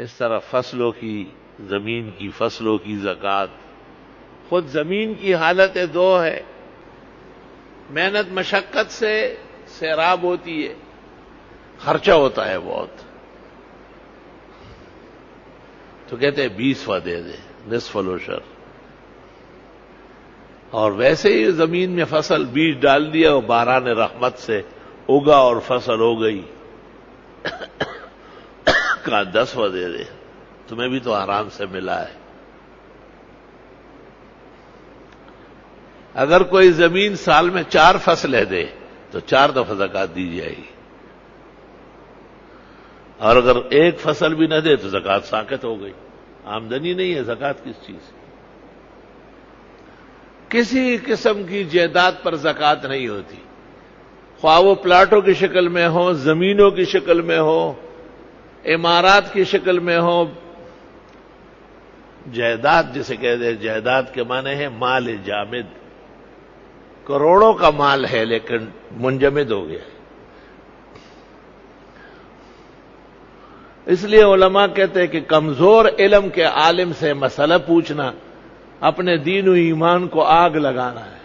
اس طرح فصلوں کی، زمین کی فصلوں کی زکوٰۃ، خود زمین کی حالت دو ہے، محنت مشقت سے سیراب ہوتی ہے، خرچہ ہوتا ہے بہت، تو کہتے ہیں 20واں دے دے، نصف العشر. اور ویسے ہی زمین میں فصل بیج ڈال دیا اور باران رحمت سے اگا اور فصل ہو گئی، کہا 10واں دے دے، تمہیں بھی تو آرام سے ملا ہے. اگر کوئی زمین سال میں 4 فصلیں دے تو 4 دفعہ زکوٰۃ دی جائے گی، اور اگر ایک فصل بھی نہ دے تو زکوٰۃ ساقط ہو گئی. آمدنی نہیں ہے، زکوٰۃ کس چیز کی؟ کسی قسم کی جائیداد پر زکوٰۃ نہیں ہوتی، خواہ وہ پلاٹوں کی شکل میں ہو، زمینوں کی شکل میں ہو، عمارات کی شکل میں ہو. جائیداد جسے کہتے ہیں، جائیداد کے معنی ہے مال جامد، کروڑوں کا مال ہے لیکن منجمد ہو گیا. اس لیے علماء کہتے ہیں کہ کمزور علم کے عالم سے مسئلہ پوچھنا اپنے دین و ایمان کو آگ لگانا ہے.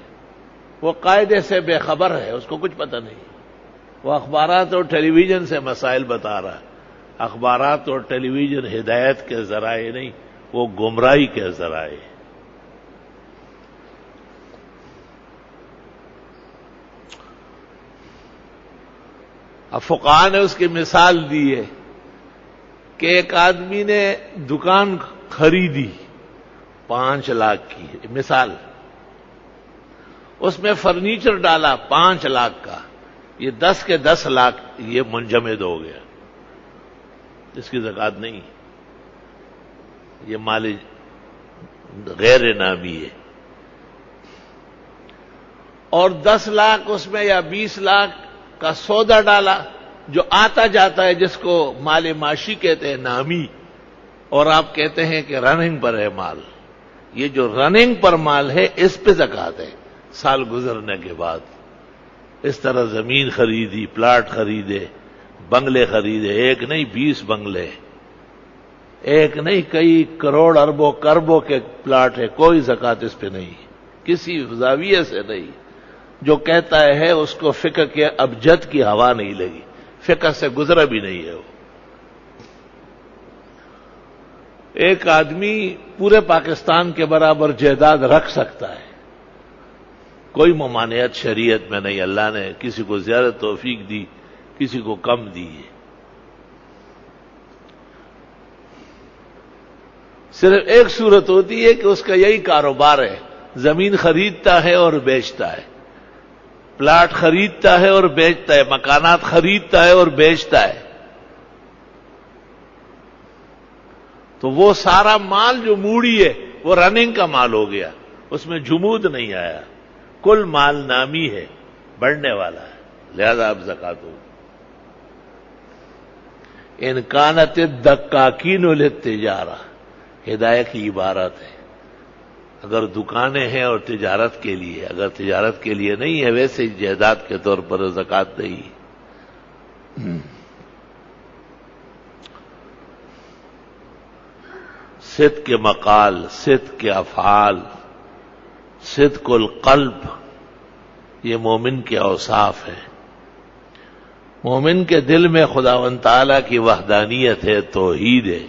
وہ قاعدے سے بے خبر ہے، اس کو کچھ پتہ نہیں. وہ اخبارات اور ٹیلی ویژن سے مسائل بتا رہا ہے. اخبارات اور ٹیلی ویژن ہدایت کے ذرائع نہیں، وہ گمراہی کے ذرائع. اب فقہاء نے اس کی مثال دی ہے کہ ایک آدمی نے دکان خریدی 5 لاکھ کی، مثال، اس میں فرنیچر ڈالا 5 لاکھ کا، یہ 10 کے 10 لاکھ یہ منجمد ہو گیا، اس کی زکوٰۃ نہیں، یہ مال غیر نامی ہے. اور 10 لاکھ اس میں یا 20 لاکھ کا سودا ڈالا جو آتا جاتا ہے، جس کو مال معاشی کہتے ہیں، نامی، اور آپ کہتے ہیں کہ رننگ پر ہے مال. یہ جو رننگ پر مال ہے اس پہ زکوٰۃ ہے سال گزرنے کے بعد. اس طرح زمین خریدی، پلاٹ خریدے، بنگلے خریدے، ایک نہیں 20 بنگلے، ایک نہیں کئی کروڑ اربوں کربوں کے پلاٹ ہے، کوئی زکوٰۃ اس پہ نہیں، کسی زاویے سے نہیں. جو کہتا ہے اس کو فقہ کے ابجد کی ہوا نہیں لگی، فقہ سے گزرا بھی نہیں ہے. وہ ایک آدمی پورے پاکستان کے برابر جائیداد رکھ سکتا ہے، کوئی ممانعت شریعت میں نہیں. اللہ نے کسی کو زیادہ توفیق دی، کسی کو کم دی ہے. صرف ایک صورت ہوتی ہے کہ اس کا یہی کاروبار ہے، زمین خریدتا ہے اور بیچتا ہے، پلاٹ خریدتا ہے اور بیچتا ہے، مکانات خریدتا ہے اور بیچتا ہے. تو وہ سارا مال جو موڑی ہے وہ رننگ کا مال ہو گیا، اس میں جمود نہیں آیا. کل مال نامی ہے، بڑھنے والا ہے، لہذا اب زکوٰۃ ہوگی. ان کانت الدکاکین للتجارہ، ہدایت کی عبارت ہے. اگر دکانیں ہیں اور تجارت کے لیے، اگر تجارت کے لیے نہیں ہے، ویسے ہی جائیداد کے طور پر زکوٰۃ نہیں. صدق کے مقال، صدق کے افعال، صدق القلب، یہ مومن کے اوصاف ہیں. مومن کے دل میں خداوند تعالیٰ کی وحدانیت ہے، توحید ہے،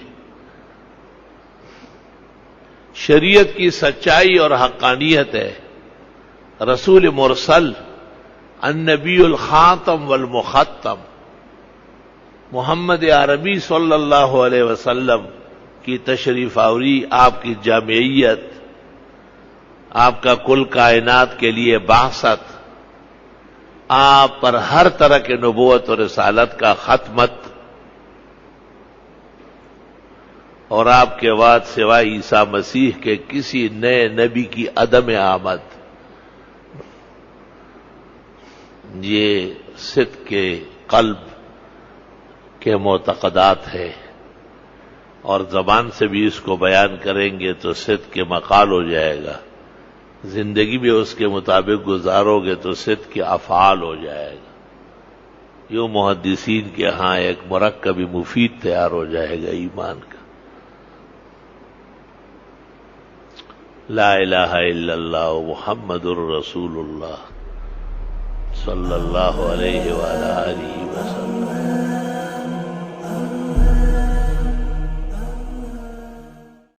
شریعت کی سچائی اور حقانیت ہے. رسول مرسل، النبی الخاتم والمختم، محمد عربی صلی اللہ علیہ وسلم کی تشریف آوری، آپ کی جامعیت، آپ کا کل کائنات کے لیے بعثت، آپ پر ہر طرح کے نبوت اور رسالت کا ختمت، اور آپ کے بعد سوائے عیسیٰ مسیح کے کسی نئے نبی کی عدم آمد. یہ صدق کے قلب کے معتقدات ہے، اور زبان سے بھی اس کو بیان کریں گے تو صدق کے مقال ہو جائے گا. زندگی بھی اس کے مطابق گزارو گے تو صدق کے افعال ہو جائے گا. یوں محدثین کے ہاں ایک مرکب مفید تیار ہو جائے گا ایمان کا. لا الہ الا اللہ محمد الرسول اللہ صلی اللہ علیہ وآلہ وسلم.